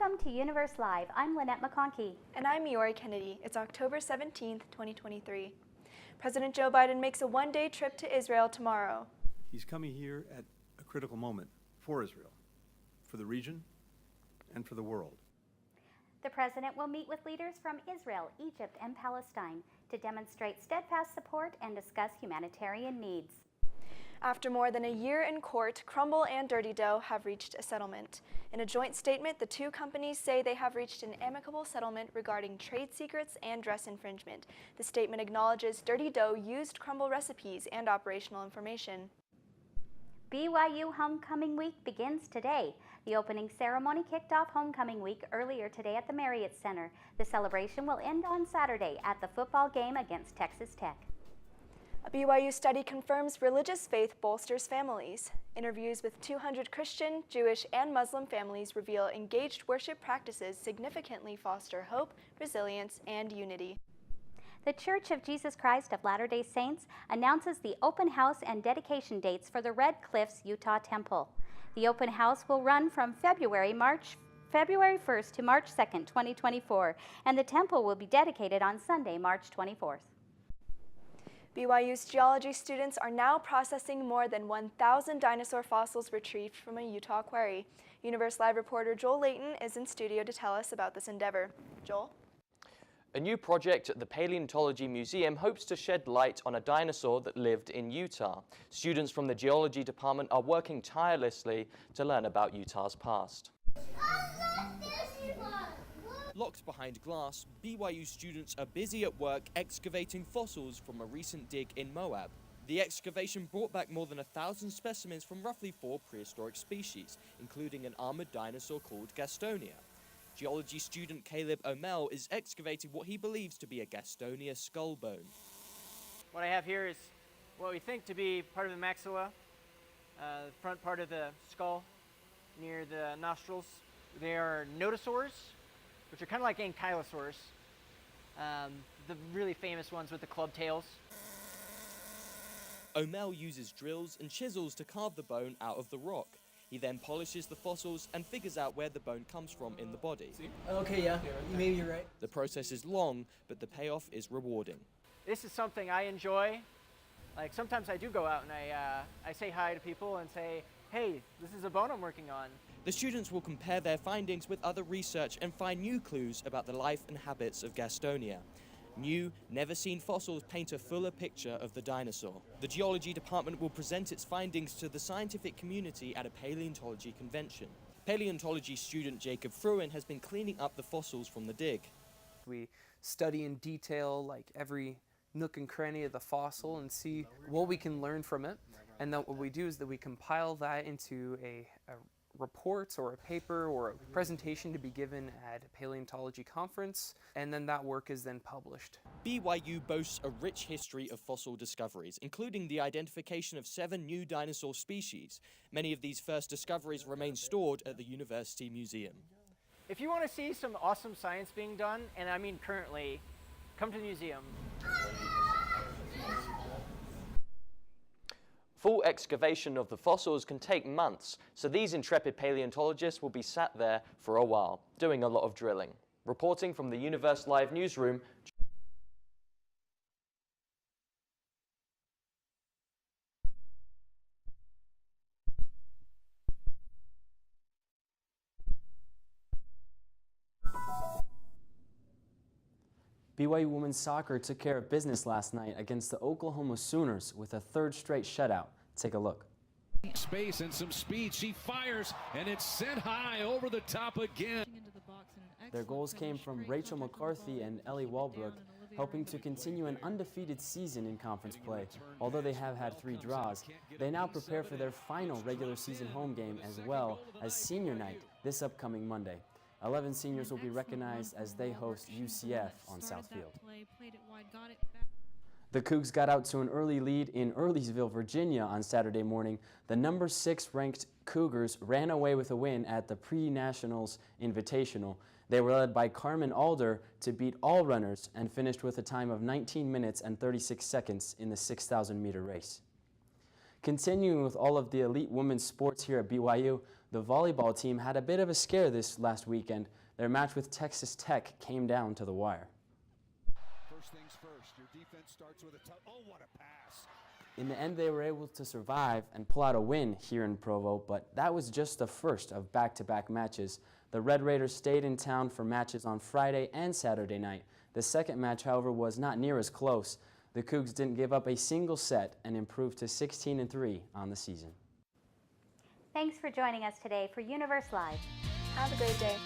Welcome to Universe Live. I'm Lynette McConkey. And I'm Miori Kennedy. It's October 17th, 2023. President Joe Biden makes a one-day trip to Israel tomorrow. He's coming here at a critical moment for Israel, for the region, and for the world. The president will meet with leaders from Israel, Egypt, and Palestine to demonstrate steadfast support and discuss humanitarian needs. After more than a year in court, Crumbl and Dirty Dough have reached a settlement. In a joint statement, the two companies say they have reached an amicable settlement regarding trade secrets and dress infringement. The statement acknowledges Dirty Dough used Crumbl recipes and operational information. BYU Homecoming Week begins today. The opening ceremony kicked off Homecoming Week earlier today at the Marriott Center. The celebration will end on Saturday at the football game against Texas Tech. A BYU study confirms religious faith bolsters families. Interviews with 200 Christian, Jewish, and Muslim families reveal engaged worship practices significantly foster hope, resilience, and unity. The Church of Jesus Christ of Latter-day Saints announces the open house and dedication dates for the Red Cliffs Utah Temple. The open house will run from February 1st to March 2nd, 2024, and the temple will be dedicated on Sunday, March 24th. BYU's geology students are now processing more than 1,000 dinosaur fossils retrieved from a Utah quarry. Universe Live reporter Joel Layton is in studio to tell us about this endeavor. Joel? A new project at the Paleontology Museum hopes to shed light on a dinosaur that lived in Utah. Students from the geology department are working tirelessly to learn about Utah's past. Locked behind glass, BYU students are busy at work excavating fossils from a recent dig in Moab. The excavation brought back more than 1,000 specimens from roughly 4 prehistoric species, including an armored dinosaur called Gastonia. Geology student Caleb O'Mell is excavating what he believes to be a Gastonia skull bone. What I have here is what we think to be part of the maxilla, the front part of the skull near the nostrils. They are notosaurs, which are kind of like ankylosaurs, the really famous ones with the club tails. O'Mell uses drills and chisels to carve the bone out of the rock. He then polishes the fossils and figures out where the bone comes from in the body. Okay, yeah, maybe you're right. The process is long, but the payoff is rewarding. This is something I enjoy. Like sometimes I do go out and I say hi to people and say, hey, this is a bone I'm working on. The students will compare their findings with other research and find new clues about the life and habits of Gastonia. New, never-seen fossils paint a fuller picture of the dinosaur. The geology department will present its findings to the scientific community at a paleontology convention. Paleontology student Jacob Fruin has been cleaning up the fossils from the dig. We study in detail like every nook and cranny of the fossil and see what we can learn from it. And then what we do is that we compile that into a report or a paper or a presentation to be given at a paleontology conference, and then that work is then published. BYU boasts a rich history of fossil discoveries, including the identification of 7 new dinosaur species. Many of these first discoveries remain stored at the University Museum. If you want to see some awesome science being done, and I mean currently, come to the museum. Full excavation of the fossils can take months, so these intrepid paleontologists will be sat there for a while, doing a lot of drilling. Reporting from the Universe Live newsroom, BYU women's soccer took care of business last night against the Oklahoma Sooners with a 3rd straight shutout. Take a look. Space and some speed. She fires, and it's sent high over the top again. Their goals came from Rachel McCarthy and Ellie Walbrook, helping to continue an undefeated season in conference play. Although they have had 3 draws, they now prepare for their final regular season home game as well as senior night this upcoming Monday. 11 seniors will be recognized as they host UCF on Southfield. The Cougs got out to an early lead in Earlysville, Virginia on Saturday morning. The number 6 ranked Cougars ran away with a win at the Pre-Nationals Invitational. They were led by Carmen Alder to beat all runners and finished with a time of 19 minutes and 36 seconds in the 6,000-meter race. Continuing with all of the elite women's sports here at BYU, The volleyball team had a bit of a scare this last weekend. Their match with Texas Tech came down to the wire. First things first, your defense starts with a oh, what a pass. In the end, they were able to survive and pull out a win here in Provo, but that was just the first of back-to-back matches. The Red Raiders stayed in town for matches on Friday and Saturday night. The second match, however, was not near as close. The Cougs didn't give up a single set and improved to 16-3 on the season. Thanks for joining us today for Universe Live. Have a great day.